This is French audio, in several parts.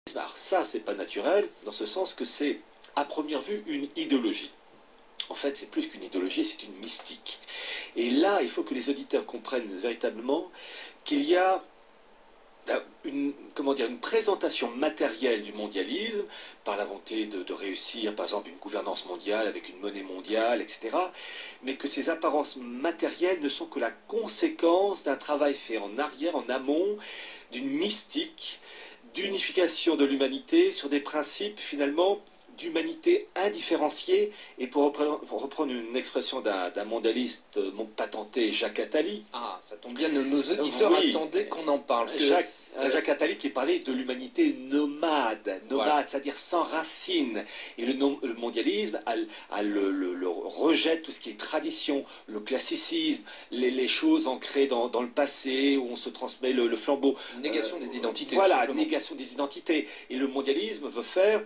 Alors ça, c'est pas naturel, dans ce sens que c'est, à première vue, une idéologie. En fait, c'est plus qu'une idéologie, c'est une mystique. Et là, il faut que les auditeurs comprennent véritablement qu'il y a une présentation matérielle du mondialisme, par la volonté de réussir, par exemple, une gouvernance mondiale avec une monnaie mondiale, etc. Mais que ces apparences matérielles ne sont que la conséquence d'un travail fait en arrière, en amont, d'une mystique, d'unification de l'humanité sur des principes finalement d'humanité indifférenciée. Et pour reprendre une expression d'un mondialiste patenté, Jacques Attali. Ah, ça tombe bien, nos auditeurs attendaient qu'on en parle. Jacques Attali qui parlait de l'humanité nomade, voilà. C'est-à-dire sans racines. Et le mondialisme le rejette tout ce qui est tradition, le classicisme, les choses ancrées dans le passé, où on se transmet le flambeau. Négation des identités. Voilà, négation des identités. Et le mondialisme veut faire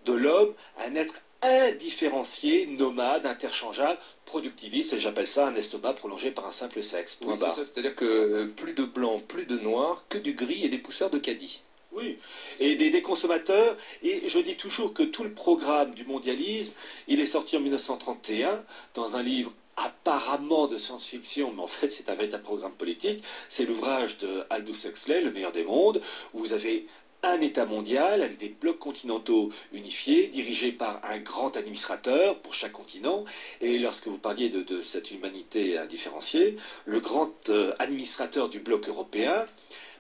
de l'homme un être indifférencié, nomade, interchangeable, productiviste, et j'appelle ça un estomac prolongé par un simple sexe. Oui, c'est ça, c'est-à-dire que plus de blanc, plus de noir, que du gris et des pousseurs de caddie. Oui, et des consommateurs, et je dis toujours que tout le programme du mondialisme, il est sorti en 1931 dans un livre apparemment de science-fiction, mais en fait c'est un véritable programme politique, c'est l'ouvrage de Aldous Huxley, Le meilleur des mondes, où vous avez un État mondial avec des blocs continentaux unifiés, dirigés par un grand administrateur pour chaque continent. Et lorsque vous parliez de cette humanité indifférenciée, le grand administrateur du bloc européen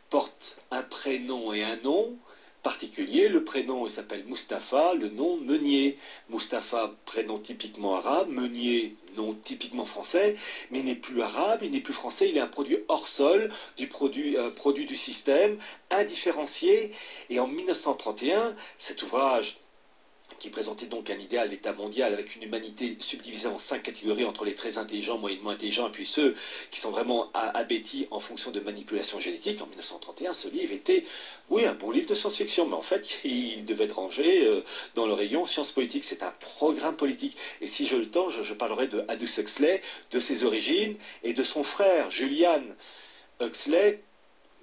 porte un prénom et un nom particulier. Le prénom, il s'appelle Mustapha, le nom Meunier. Mustapha, prénom typiquement arabe, Meunier, nom typiquement français, mais il n'est plus arabe, il n'est plus français, il est un produit hors sol, produit du système, indifférencié. Et en 1931, cet ouvrage qui présentait donc un idéal d'État mondial avec une humanité subdivisée en 5 catégories entre les très intelligents, moyennement intelligents, et puis ceux qui sont vraiment abétis en fonction de manipulation génétique. En 1931, ce livre était, oui, un bon livre de science-fiction, mais en fait, il devait être rangé dans le rayon sciences politiques. C'est un programme politique. Et si j'ai le temps, je parlerai de Aldous Huxley, de ses origines, et de son frère, Julian Huxley,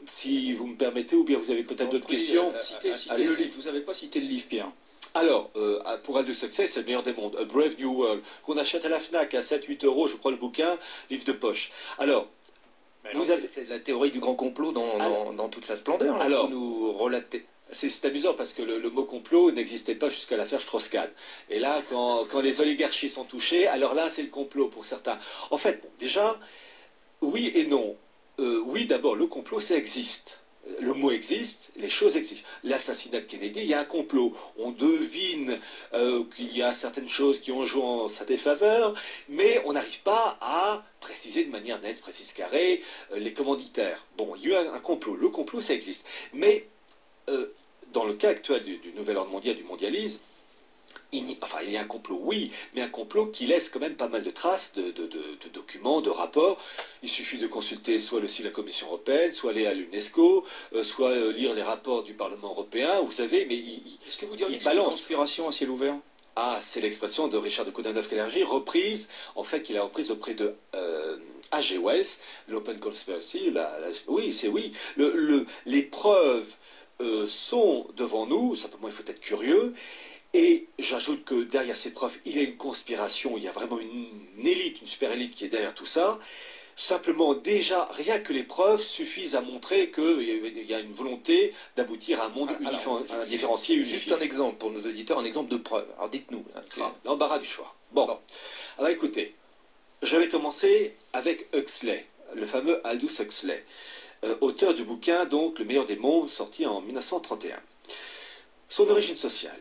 si vous me permettez, ou bien vous avez peut-être d'autres questions. Citez le livre. Vous n'avez pas cité le livre, Pierre. Alors, pour Aldous Huxley, c'est le meilleur des mondes. A Brave New World, qu'on achète à la FNAC à 7-8 euros, je crois, le bouquin, livre de poche. Alors, c'est la théorie du grand complot dans toute sa splendeur, là, que vous nous relatez. C'est amusant parce que le mot complot n'existait pas jusqu'à l'affaire Strauss-Kahn. Et là, quand les oligarchies sont touchées, alors là, c'est le complot pour certains. En fait, déjà, oui et non. Oui, d'abord, le complot, ça existe. Le mot existe, les choses existent. L'assassinat de Kennedy, il y a un complot. On devine qu'il y a certaines choses qui ont joué en sa défaveur, mais on n'arrive pas à préciser de manière nette, précise, carrée, les commanditaires. Bon, il y a eu un complot. Le complot, ça existe. Mais dans le cas actuel du nouvel ordre mondial, du mondialisme, il y a un complot, oui, mais un complot qui laisse quand même pas mal de traces, de documents, de rapports. Il suffit de consulter soit le site de la Commission européenne, soit aller à l'UNESCO, soit lire les rapports du Parlement européen. Vous savez, mais est-ce que vous diriez que c'est une conspiration à ciel ouvert? Ah, c'est l'expression de Richard de Coudenhove-Kalergi, reprise, en fait, qu'il a reprise auprès de H.G. Wells, l'Open Conspiracy. Oui, c'est oui. Les preuves sont devant nous, simplement il faut être curieux. Et j'ajoute que derrière ces preuves, il y a une conspiration, il y a vraiment une élite, une super élite qui est derrière tout ça. Simplement, déjà, rien que les preuves suffisent à montrer qu'il y a une volonté d'aboutir à un monde différencié, unifié. Juste un exemple pour nos auditeurs, un exemple de preuve. Alors dites-nous. L'embarras du choix. Bon. Alors écoutez, je vais commencer avec Huxley, le fameux Aldous Huxley, auteur du bouquin, donc, Le meilleur des mondes, sorti en 1931. Son origine sociale.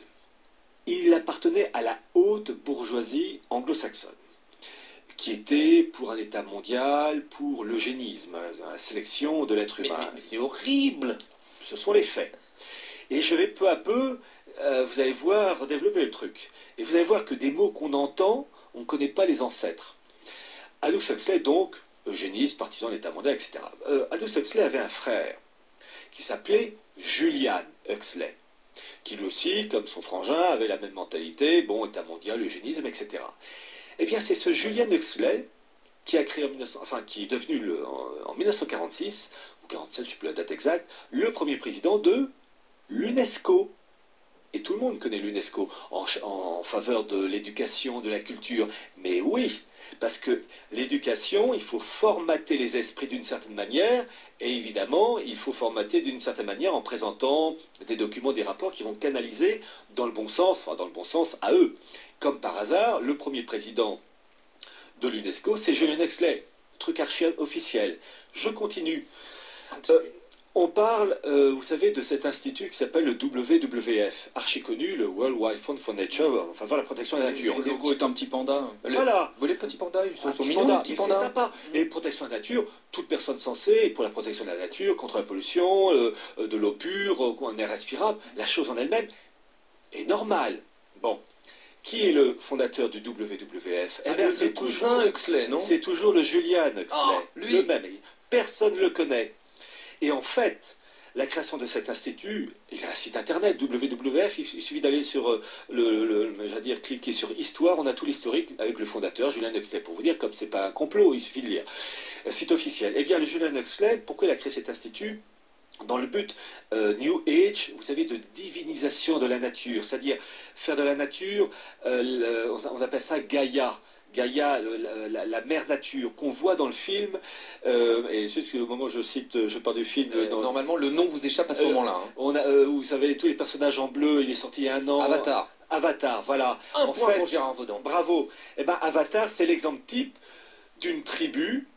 Il appartenait à la haute bourgeoisie anglo-saxonne, qui était pour un État mondial, pour l'eugénisme, la sélection de l'être humain. Mais c'est horrible! Ce sont les faits. Et je vais peu à peu, vous allez voir, développer le truc. Et vous allez voir que des mots qu'on entend, on ne connaît pas les ancêtres. Aldous Huxley, donc, eugéniste, partisan de l'État mondial, etc. Aldous Huxley avait un frère qui s'appelait Julian Huxley, qui lui aussi, comme son frangin, avait la même mentalité, bon, État mondial, eugénisme, etc. Eh bien, c'est ce Julian Huxley qui a créé qui est devenu en 1946, ou 47, je ne sais plus la date exacte, le premier président de l'UNESCO. Et tout le monde connaît l'UNESCO en faveur de l'éducation, de la culture. Mais oui, parce que l'éducation, il faut formater les esprits d'une certaine manière, et évidemment, il faut formater d'une certaine manière en présentant des documents, des rapports qui vont canaliser dans le bon sens, enfin dans le bon sens à eux. Comme par hasard, le premier président de l'UNESCO, c'est Julian Huxley, truc archi officiel. Je continue. On parle, vous savez, de cet institut qui s'appelle le WWF, archi connu, le World Wide Fund for Nature, enfin la protection de la nature. Le logo est un petit panda. Voilà. Les petits pandas, ils sont mignons, panda, les petits pandas. C'est sympa. Et protection de la nature, toute personne censée, pour la protection de la nature, contre la pollution, de l'eau pure, un air respirable, la chose en elle-même est normale. Bon. Qui est le fondateur du WWF? C'est toujours Huxley, non? C'est toujours le Julian Huxley. Oh, lui. Le même. Personne ne le connaît. Et en fait, la création de cet institut, il y a un site internet, WWF, il suffit d'aller sur cliquer sur Histoire, on a tout l'historique avec le fondateur, Julian Huxley, pour vous dire, comme c'est pas un complot, il suffit de lire. Site officiel. Eh bien, le Julian Huxley, pourquoi il a créé cet institut? Dans le but New Age, vous savez, de divinisation de la nature, c'est-à-dire faire de la nature, on appelle ça Gaïa. Gaïa, la mère nature, qu'on voit dans le film, et juste au moment où je parle du film... Normalement, le nom vous échappe à ce moment-là. Hein. Vous savez, tous les personnages en bleu, il est sorti il y a un an. Avatar. Avatar, voilà. Un point pour Gérard Vaudin. Bravo. Eh bien, Avatar, c'est l'exemple type d'une tribu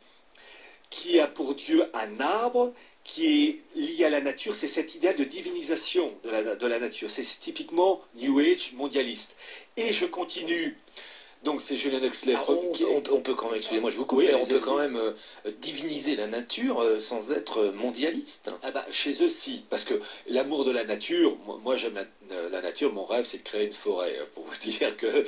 qui a pour dieu un arbre, qui est lié à la nature, c'est cet idéal de divinisation de la nature. C'est typiquement New Age mondialiste. Et je continue. Donc c'est Julian Huxley. On peut quand même, excusez-moi, je vous coupe, on peut quand même diviniser la nature sans être mondialiste. Ah bah, chez eux, si, parce que l'amour de la nature, moi j'aime la nature, mon rêve c'est de créer une forêt, pour vous dire que...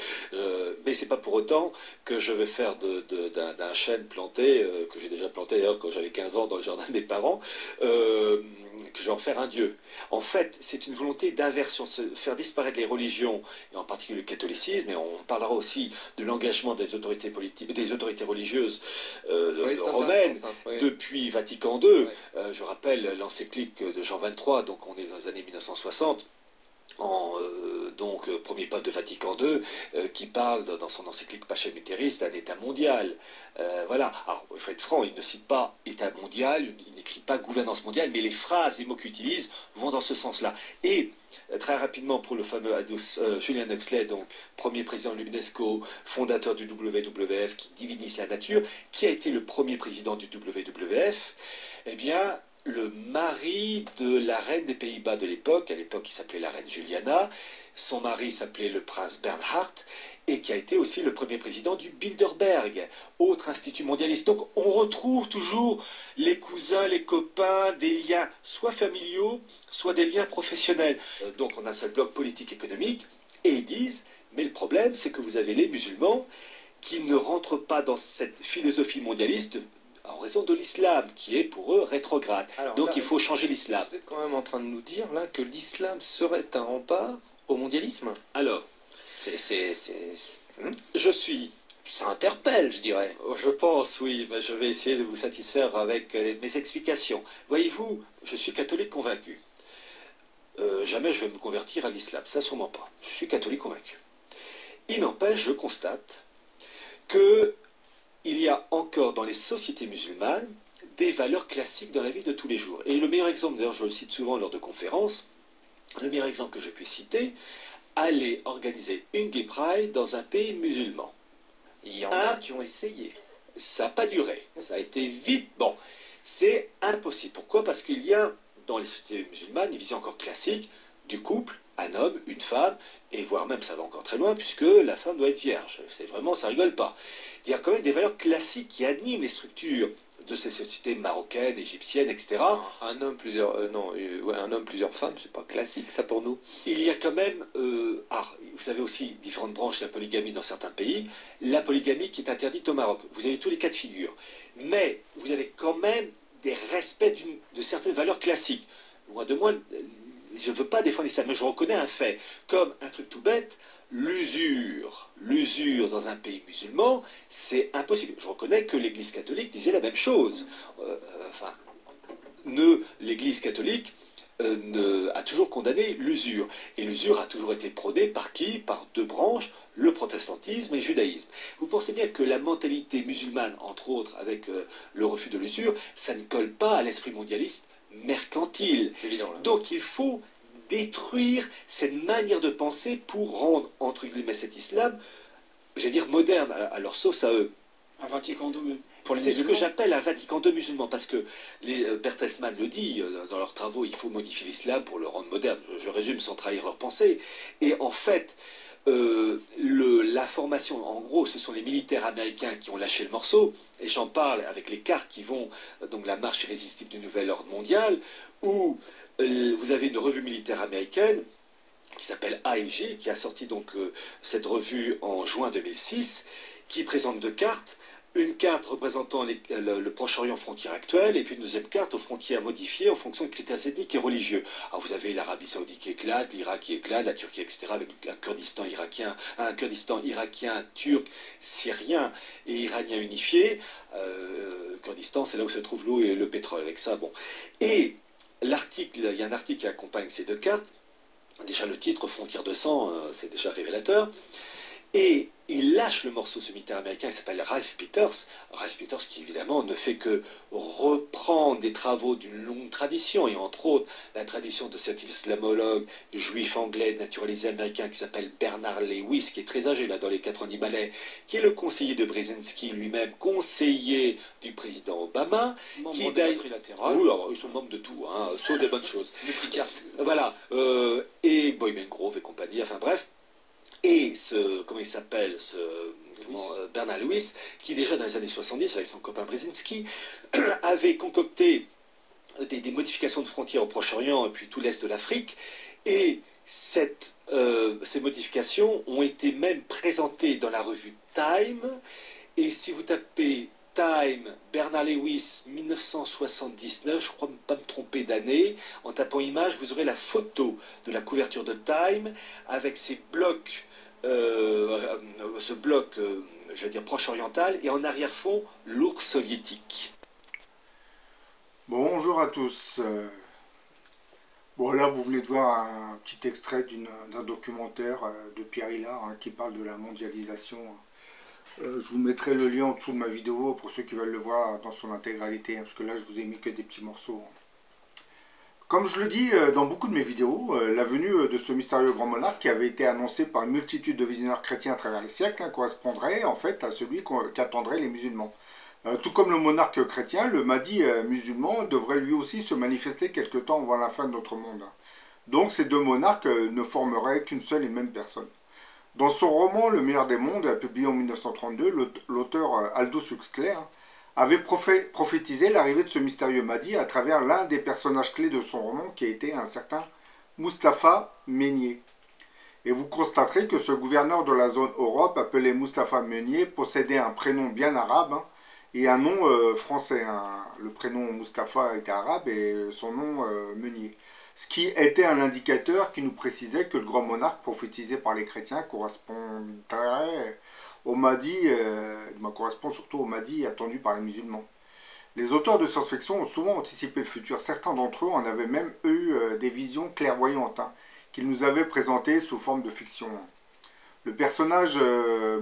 mais c'est pas pour autant que je vais faire d'un chêne planté, que j'ai déjà planté d'ailleurs quand j'avais 15 ans dans le jardin de mes parents, que je vais en faire un dieu. En fait, c'est une volonté d'inversion, faire disparaître les religions, et en particulier le catholicisme, et on parlera aussi de l'engagement des autorités politiques, des autorités religieuses romaines depuis Vatican II. Je rappelle l'encyclique de Jean XXIII, donc on est dans les années 1960. Premier pape de Vatican II, qui parle dans son encyclique Pacem in Terris d'un État mondial. Voilà. Alors, il faut être franc, il ne cite pas État mondial, il n'écrit pas gouvernance mondiale, mais les phrases et mots qu'il utilise vont dans ce sens-là. Et très rapidement, pour le fameux Julian Huxley, donc premier président de l'UNESCO, fondateur du WWF, qui divinise la nature, qui a été le premier président du WWF? Eh bien, le mari de la reine des Pays-Bas de l'époque, à l'époque il s'appelait la reine Juliana, son mari s'appelait le prince Bernhard, et qui a été aussi le premier président du Bilderberg, autre institut mondialiste. Donc on retrouve toujours les cousins, les copains, des liens soit familiaux, soit des liens professionnels. Donc on a un seul bloc politique-économique, et ils disent, mais le problème c'est que vous avez les musulmans qui ne rentrent pas dans cette philosophie mondialiste, en raison de l'islam, qui est pour eux rétrograde. Alors, donc là, il faut changer l'islam. Vous êtes quand même en train de nous dire là que l'islam serait un rempart au mondialisme? Alors, je suis... Ça interpelle, je dirais. Je pense, oui. Mais je vais essayer de vous satisfaire avec mes explications. Voyez-vous, je suis catholique convaincu. Jamais je vais me convertir à l'islam, ça sûrement pas. Je suis catholique convaincu. Il n'empêche, je constate que il y a encore dans les sociétés musulmanes des valeurs classiques dans la vie de tous les jours. Et le meilleur exemple, d'ailleurs je le cite souvent lors de conférences, le meilleur exemple que je puisse citer, aller organiser une Gay Pride dans un pays musulman. Il y en a qui ont essayé. Ça n'a pas duré, ça a été vite. Bon, c'est impossible. Pourquoi? Parce qu'il y a dans les sociétés musulmanes une vision encore classique du couple, un homme, une femme, et voire même ça va encore très loin, puisque la femme doit être vierge. C'est vraiment, ça rigole pas. Il y a quand même des valeurs classiques qui animent les structures de ces sociétés marocaines, égyptiennes, etc. Un homme, plusieurs femmes, c'est pas classique ça pour nous. Il y a quand même, vous savez aussi, différentes branches de la polygamie dans certains pays. La polygamie qui est interdite au Maroc. Vous avez tous les cas de figure. Mais vous avez quand même des respects de certaines valeurs classiques. Loin de moi, je ne veux pas défendre ça, mais je reconnais un fait. Comme un truc tout bête, l'usure dans un pays musulman, c'est impossible. Je reconnais que l'Église catholique disait la même chose. L'Église catholique a toujours condamné l'usure. Et l'usure a toujours été prônée par qui? Par deux branches, le protestantisme et le judaïsme. Vous pensez bien que la mentalité musulmane, entre autres, avec le refus de l'usure, ça ne colle pas à l'esprit mondialiste mercantile. C'est évident, là. Donc il faut détruire cette manière de penser pour rendre, entre guillemets, cet islam, j'allais dire, moderne à leur sauce à eux. Un Vatican II pour les musulmans. C'est ce que j'appelle un Vatican II musulman, parce que Bertelsmann le dit dans leurs travaux, il faut modifier l'islam pour le rendre moderne. Je résume sans trahir leur pensée. Et en fait, la formation, en gros, ce sont les militaires américains qui ont lâché le morceau, et j'en parle avec les cartes qui vont, donc la marche irrésistible du nouvel ordre mondial, où vous avez une revue militaire américaine qui s'appelle AFG, qui a sorti donc cette revue en juin 2006, qui présente deux cartes. Une carte représentant le Proche-Orient frontière actuelle, et puis une deuxième carte aux frontières modifiées en fonction de critères ethniques et religieux. Alors vous avez l'Arabie Saoudite qui éclate, l'Irak qui éclate, la Turquie, etc., avec un Kurdistan irakien, turc, syrien et iranien unifié. Kurdistan, c'est là où se trouve l'eau et le pétrole, avec ça, bon. Et l'article, il y a un article qui accompagne ces deux cartes. Déjà le titre, Frontières de sang, c'est déjà révélateur. Et il lâche le morceau, ce militaire américain, il s'appelle Ralph Peters. Ralph Peters qui évidemment ne fait que reprendre des travaux d'une longue tradition, et entre autres la tradition de cet islamologue juif anglais naturalisé américain qui s'appelle Bernard Lewis, qui est très âgé là dans les 90 balais, qui est le conseiller de Brzezinski lui-même, conseiller du président Obama, membre de trilatéral. Oui, alors, ils sont membres de tout, hein, sauf des bonnes choses. Les petites cartes. Voilà, et Boyman Grove et compagnie, enfin bref. Et comment il s'appelle, Bernard Lewis, qui déjà dans les années 70, avec son copain Brzezinski, avait concocté des modifications de frontières au Proche-Orient et puis tout l'Est de l'Afrique. Et ces modifications ont été même présentées dans la revue Time. Et si vous tapez Time, Bernard Lewis, 1979, je crois ne pas me tromper d'année, en tapant image, vous aurez la photo de la couverture de Time avec ces blocs, ce bloc, je veux dire, proche-oriental, et en arrière-fond, l'ours soviétique. Bonjour à tous. Bon, là, vous venez de voir un petit extrait d'un documentaire de Pierre Hillard qui parle de la mondialisation. Je vous mettrai le lien en dessous de ma vidéo pour ceux qui veulent le voir dans son intégralité, parce que là, je vous ai mis que des petits morceaux. Comme je le dis dans beaucoup de mes vidéos, la venue de ce mystérieux grand monarque qui avait été annoncé par une multitude de visionneurs chrétiens à travers les siècles correspondrait en fait à celui qu'attendraient les musulmans. Tout comme le monarque chrétien, le Mahdi musulman devrait lui aussi se manifester quelque temps avant la fin de notre monde. Donc ces deux monarques ne formeraient qu'une seule et même personne. Dans son roman Le meilleur des mondes, publié en 1932, l'auteur Aldous Huxley avait prophétisé l'arrivée de ce mystérieux Mahdi à travers l'un des personnages clés de son roman qui a été un certain Mustapha Meunier. Et vous constaterez que ce gouverneur de la zone Europe, appelé Mustapha Meunier, possédait un prénom bien arabe et un nom français. Le prénom Mustapha était arabe et son nom Meunier. Ce qui était un indicateur qui nous précisait que le grand monarque prophétisé par les chrétiens correspondrait au Mahdi, correspond surtout au Mahdi attendu par les musulmans. Les auteurs de science-fiction ont souvent anticipé le futur. Certains d'entre eux en avaient même eu des visions clairvoyantes qu'ils nous avaient présentées sous forme de fiction. Le personnage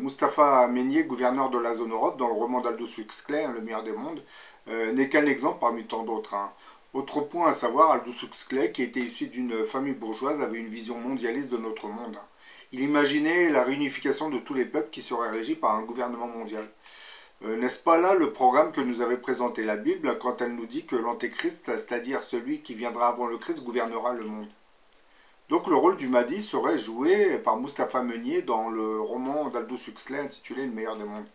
Mustapha Meunier, gouverneur de la zone Europe, dans le roman d'Aldous Huxley, Le meilleur des mondes, n'est qu'un exemple parmi tant d'autres. Autre point à savoir, Aldous Huxley, qui était issu d'une famille bourgeoise, avait une vision mondialiste de notre monde. Il imaginait la réunification de tous les peuples qui seraient régis par un gouvernement mondial. N'est-ce pas là le programme que nous avait présenté la Bible quand elle nous dit que l'Antéchrist, c'est-à-dire celui qui viendra avant le Christ, gouvernera le monde? Donc le rôle du Mahdi serait joué par Mustapha Meunier dans le roman d'Aldous Huxley intitulé Le meilleur des mondes.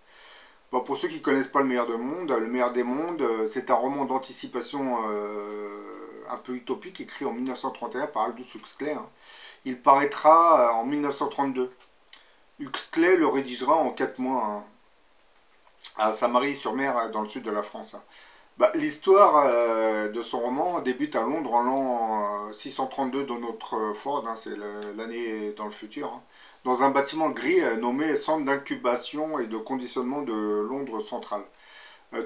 Bon, pour ceux qui ne connaissent pas Le meilleur des mondes, c'est un roman d'anticipation un peu utopique écrit en 1931 par Aldous Huxley. Il paraîtra en 1932. Huxley le rédigera en 4 mois à Samary-sur-Mer, dans le sud de la France. L'histoire de son roman débute à Londres en l'an 632 de notre Ford, c'est l'année dans le futur, dans un bâtiment gris nommé Centre d'incubation et de conditionnement de Londres centrale.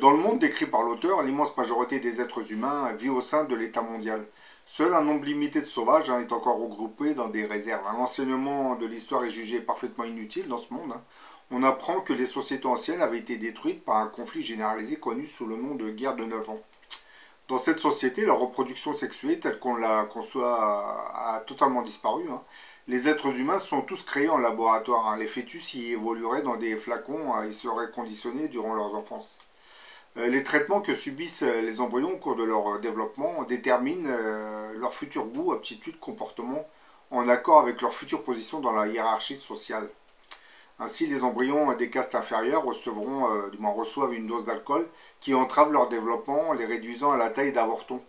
Dans le monde décrit par l'auteur, l'immense majorité des êtres humains vit au sein de l'État mondial. Seul un nombre limité de sauvages est encore regroupé dans des réserves. L'enseignement de l'histoire est jugé parfaitement inutile dans ce monde. On apprend que les sociétés anciennes avaient été détruites par un conflit généralisé connu sous le nom de guerre de 9 ans. Dans cette société, la reproduction sexuée telle qu'on la conçoit a totalement disparu. Les êtres humains sont tous créés en laboratoire. Les fœtus y évolueraient dans des flacons, ils seraient conditionnés durant leur enfance. Les traitements que subissent les embryons au cours de leur développement déterminent leur futur goût, aptitude, comportement en accord avec leur future position dans la hiérarchie sociale. Ainsi, les embryons des castes inférieures reçoivent une dose d'alcool qui entrave leur développement, les réduisant à la taille d'avortons,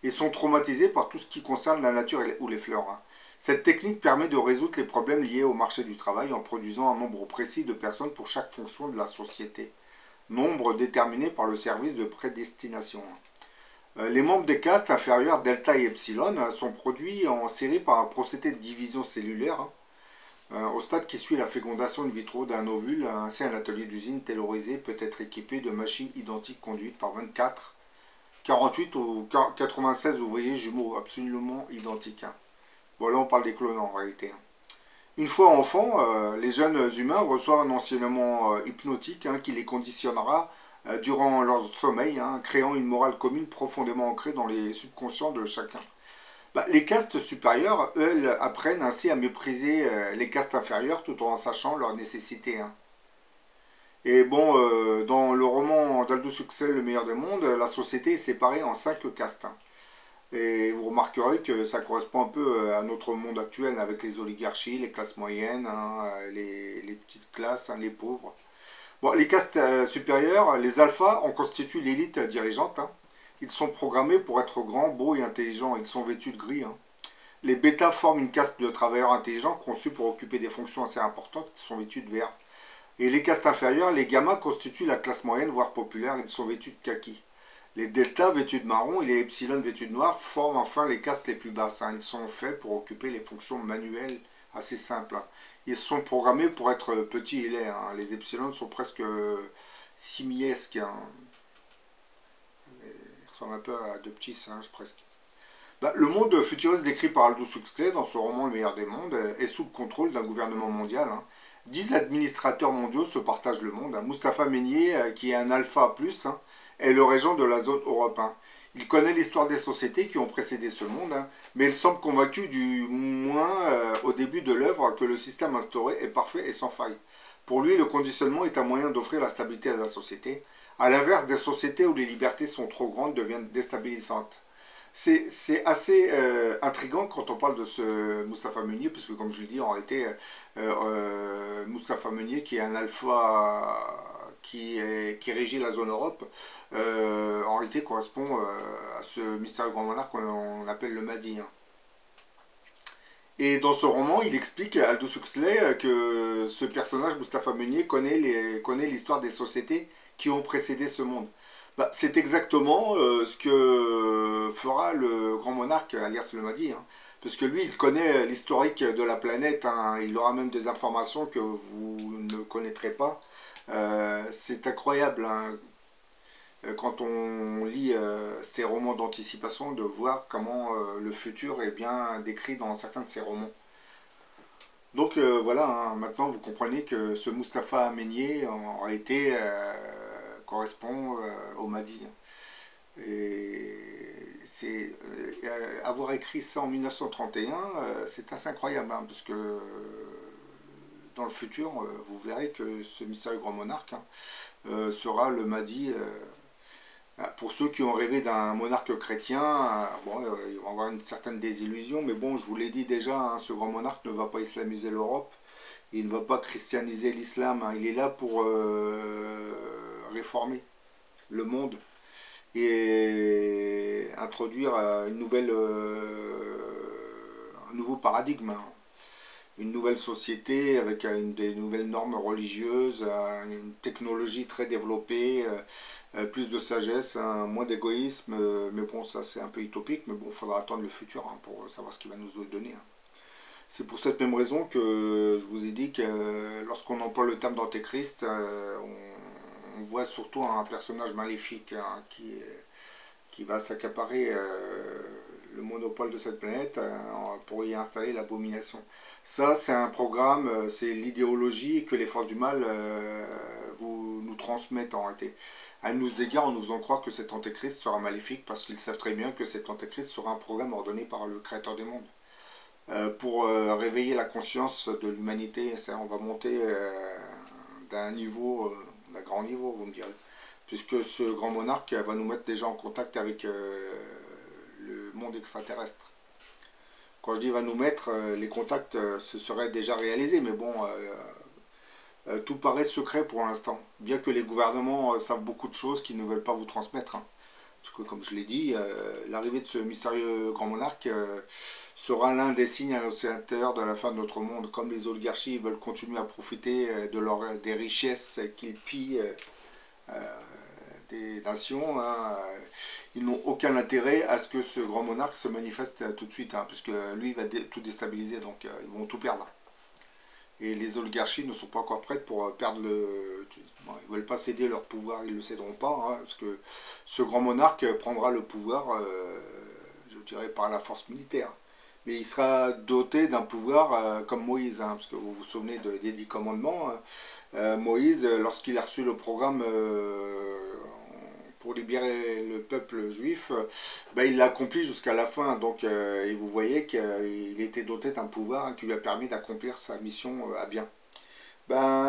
et sont traumatisés par tout ce qui concerne la nature ou les fleurs. Cette technique permet de résoudre les problèmes liés au marché du travail en produisant un nombre précis de personnes pour chaque fonction de la société. Nombre déterminé par le service de prédestination. Les membres des castes inférieures delta et epsilon sont produits en série par un procédé de division cellulaire. Au stade qui suit la fécondation in vitro d'un ovule, ainsi un atelier d'usine taylorisé peut être équipé de machines identiques conduites par 24, 48 ou 96 ouvriers jumeaux absolument identiques. Bon, là on parle des clones en réalité. Une fois enfants, les jeunes humains reçoivent un enseignement hypnotique qui les conditionnera durant leur sommeil, créant une morale commune profondément ancrée dans les subconscients de chacun. Les castes supérieures, elles, apprennent ainsi à mépriser les castes inférieures tout en sachant leurs nécessités. Et bon, dans le roman d'Aldous Huxley, Le meilleur des mondes, la société est séparée en 5 castes. Et vous remarquerez que ça correspond un peu à notre monde actuel avec les oligarchies, les classes moyennes, les petites classes, les pauvres. Bon, les castes supérieures, les alphas en constituent l'élite dirigeante. Ils sont programmés pour être grands, beaux et intelligents. Ils sont vêtus de gris. Les bêtas forment une caste de travailleurs intelligents conçus pour occuper des fonctions assez importantes. Ils sont vêtus de vert. Et les castes inférieures, les gammas constituent la classe moyenne, voire populaire. Ils sont vêtus de kaki. Les deltas vêtus de marron et les epsilon vêtus de noir forment enfin les castes les plus basses. Ils sont faits pour occuper les fonctions manuelles assez simples. Ils sont programmés pour être petits et laids. Les epsilon sont presque simiesques. Ils ressemblent un peu à de petits singes presque. Le monde futuriste décrit par Aldous Huxley dans son roman Le meilleur des mondes est sous le contrôle d'un gouvernement mondial. 10 administrateurs mondiaux se partagent le monde. Mustapha Meignet, qui est un alpha plus, est le régent de la zone Europe. Il connaît l'histoire des sociétés qui ont précédé ce monde, mais il semble convaincu du moins au début de l'œuvre que le système instauré est parfait et sans faille. Pour lui, le conditionnement est un moyen d'offrir la stabilité à la société, à l'inverse des sociétés où les libertés sont trop grandes deviennent déstabilisantes. C'est assez intriguant quand on parle de ce Mustapha Meignet, puisque comme je le dis, en réalité, Mustapha Meignet, qui est un alpha qui régit la zone Europe, en réalité correspond à ce mystérieux grand monarque qu'on appelle le Mahdi. Et dans ce roman, il explique à Aldous Huxley que ce personnage, Mustapha Meignet, connaît l'histoire des sociétés qui ont précédé ce monde. C'est exactement ce que fera le grand monarque, alias le Mahdi, parce que lui, il connaît l'historique de la planète, il aura même des informations que vous ne connaîtrez pas. C'est incroyable, quand on lit ces romans d'anticipation, de voir comment le futur est bien décrit dans certains de ces romans. Donc voilà, maintenant vous comprenez que ce Mustapha Meignet, en réalité, correspond au Mahdi. Et avoir écrit ça en 1931, c'est assez incroyable, parce que dans le futur, vous verrez que ce mystérieux grand monarque sera le Mahdi. Pour ceux qui ont rêvé d'un monarque chrétien, ils vont avoir une certaine désillusion, mais bon, je vous l'ai dit déjà, ce grand monarque ne va pas islamiser l'Europe, il ne va pas christianiser l'islam, il est là pour réformer le monde et introduire un nouveau paradigme, une nouvelle société avec des nouvelles normes religieuses, une technologie très développée, plus de sagesse, moins d'égoïsme, mais bon, ça c'est un peu utopique, mais bon, il faudra attendre le futur pour savoir ce qu'il va nous donner. C'est pour cette même raison que je vous ai dit que lorsqu'on emploie le terme d'antéchrist, on voit surtout un personnage maléfique qui va s'accaparer le monopole de cette planète pour y installer l'abomination. Ça, c'est un programme, c'est l'idéologie que les forces du mal nous transmettent en réalité. Elles nous égarent en nous faisant croire que cet antéchrist sera maléfique parce qu'ils savent très bien que cet antéchrist sera un programme ordonné par le créateur des mondes. Pour réveiller la conscience de l'humanité, on va monter d'un niveau, d'un grand niveau, vous me direz. Puisque ce grand monarque va nous mettre déjà en contact avec le monde extraterrestre. Quand je dis va nous mettre, les contacts se seraient déjà réalisés, mais bon, tout paraît secret pour l'instant. Bien que les gouvernements savent beaucoup de choses qu'ils ne veulent pas vous transmettre. Hein. Parce que comme je l'ai dit, l'arrivée de ce mystérieux grand monarque sera l'un des signes annonciateurs de la fin de notre monde. Comme les oligarchies veulent continuer à profiter des richesses qu'ils pillent des nations, hein, ils n'ont aucun intérêt à ce que ce grand monarque se manifeste tout de suite, hein, puisque lui il va tout déstabiliser, donc ils vont tout perdre. Et les oligarchies ne sont pas encore prêtes pour perdre le... Bon, ils ne veulent pas céder leur pouvoir, ils ne le céderont pas, hein, parce que ce grand monarque prendra le pouvoir, je dirais, par la force militaire. Mais il sera doté d'un pouvoir comme Moïse, hein, parce que vous vous souvenez des 10 commandements. Moïse, lorsqu'il a reçu le programme pour libérer le peuple juif, il l'a accompli jusqu'à la fin. Donc, et vous voyez qu'il était doté d'un pouvoir qui lui a permis d'accomplir sa mission à bien.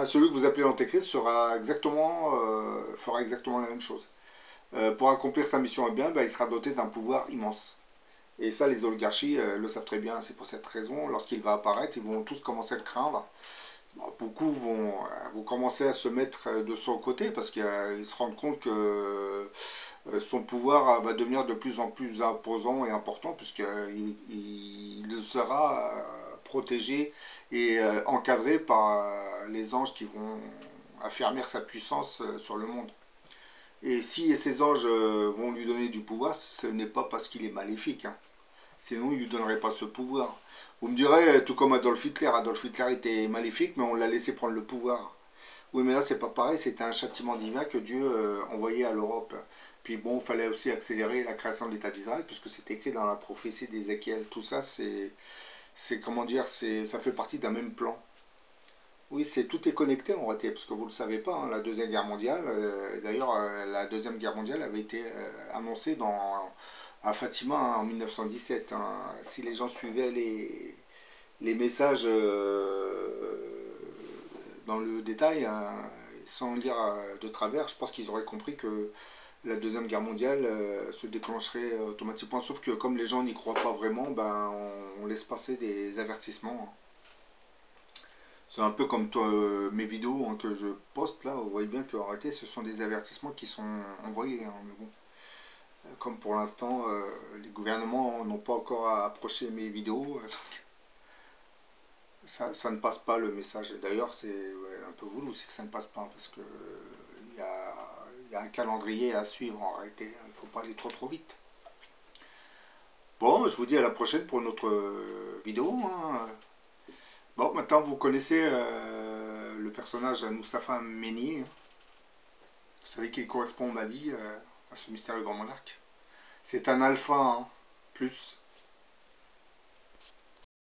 Celui que vous appelez l'Antéchrist fera exactement la même chose. Pour accomplir sa mission à bien, il sera doté d'un pouvoir immense. Et ça, les oligarchies le savent très bien. C'est pour cette raison, lorsqu'il va apparaître, ils vont tous commencer à le craindre. Beaucoup vont commencer à se mettre de son côté parce qu'ils se rendent compte que son pouvoir va devenir de plus en plus imposant et important puisqu'il sera protégé et encadré par les anges qui vont affermir sa puissance sur le monde. Et si ces anges vont lui donner du pouvoir, ce n'est pas parce qu'il est maléfique, hein. Sinon il ne lui donnerait pas ce pouvoir. Vous me direz, tout comme Adolf Hitler était maléfique, mais on l'a laissé prendre le pouvoir. Oui, mais là, c'est pas pareil, c'était un châtiment divin que Dieu envoyait à l'Europe. Puis bon, il fallait aussi accélérer la création de l'État d'Israël, puisque c'est écrit dans la prophétie d'Ézéchiel. Tout ça, comment dire, ça fait partie d'un même plan. Oui, tout est connecté en réalité, parce que vous ne le savez pas, hein, la Deuxième Guerre mondiale, d'ailleurs, la Deuxième Guerre mondiale avait été annoncée à Fatima, hein, en 1917. Hein. Si les gens suivaient les messages dans le détail, hein, sans lire de travers, je pense qu'ils auraient compris que la Deuxième Guerre mondiale se déclencherait automatiquement. Sauf que comme les gens n'y croient pas vraiment, on laisse passer des avertissements. Hein. C'est un peu comme mes vidéos, hein, que je poste là, vous voyez bien qu'en réalité ce sont des avertissements qui sont envoyés. Hein, mais bon. Comme pour l'instant, les gouvernements n'ont pas encore approché mes vidéos, ça ne passe pas le message. D'ailleurs, c'est un peu voulu aussi que ça ne passe pas, parce que il y a un calendrier à suivre en réalité. Il ne faut pas aller trop vite. Bon, je vous dis à la prochaine pour une autre vidéo. Hein. Bon, maintenant vous connaissez le personnage Moustapha Ménier. Vous savez qu'il correspond, on m'a dit, à ce mystérieux grand monarque. C'est un alpha, hein, plus.